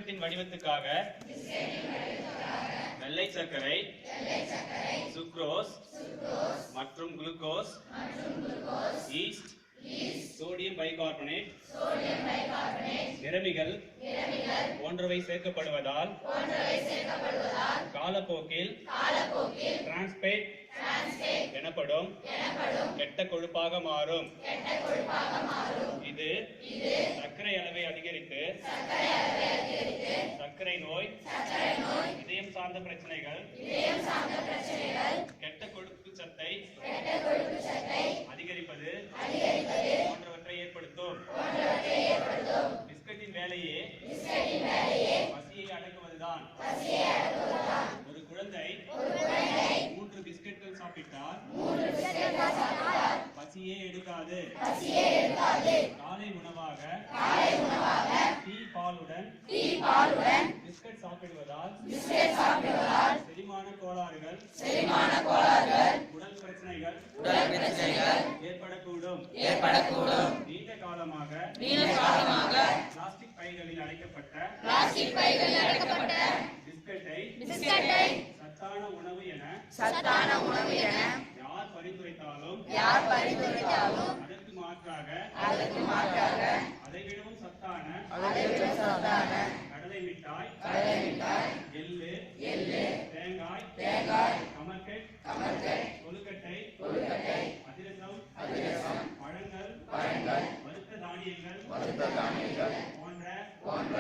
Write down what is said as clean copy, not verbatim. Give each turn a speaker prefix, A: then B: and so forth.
A: பிஸ்கட்டின் வடிவத்துக்காக வெள்ளை சர்க்கரை, சுக்ரோஸ் மற்றும் குளுக்கோஸ், ஈஸ்ட், சோடியம் பைகார்பனேட், நிறமிகள் போன்றவை சேர்க்கப்படுவதால் காலப்போக்கில் டிரான்ஸ்பேட் எனப்படும் கெட்ட கொழுப்பாக மாறும். இது சர்க்கரை அளவை அதிகரித்து சர்க்கரை நோய், இதயம் சார்ந்த பிரச்சனைகள், கெட்ட கொழுப்பு சத்தை அதிகரிப்பது போன்றவற்றை ஏற்படுத்தும். பிஸ்கட்டின் வேலையே பசியை அடக்குவதுதான். ஒரு குழந்தை 3 பிஸ்கட்கள் சாப்பிட்டால் பசியே எடுக்காது. காலை உணவாக டீ பாலுடன் பிஸ்கட் சாப்பிடுவதால் செரிமான கோளாறுகள், உடல் பிரச்சனைகள் ஏற்படக்கூடும். நீண்ட காலமாக பிளாஸ்டிக் பைகளில் அடைக்கப்பட்ட பிஸ்கட்டை சத்தான உணவு என யார் பரிந்துரைத்தாலும் அதற்கு மாற்றாக அதைவிடவும் சத்தான கடலை மிட்டாய், எள்ளு, தேங்காய், கமர்கட், கொழுக்கட்டை, அதிரசம், பழங்கள், வறுத்த தானியங்கள் போன்ற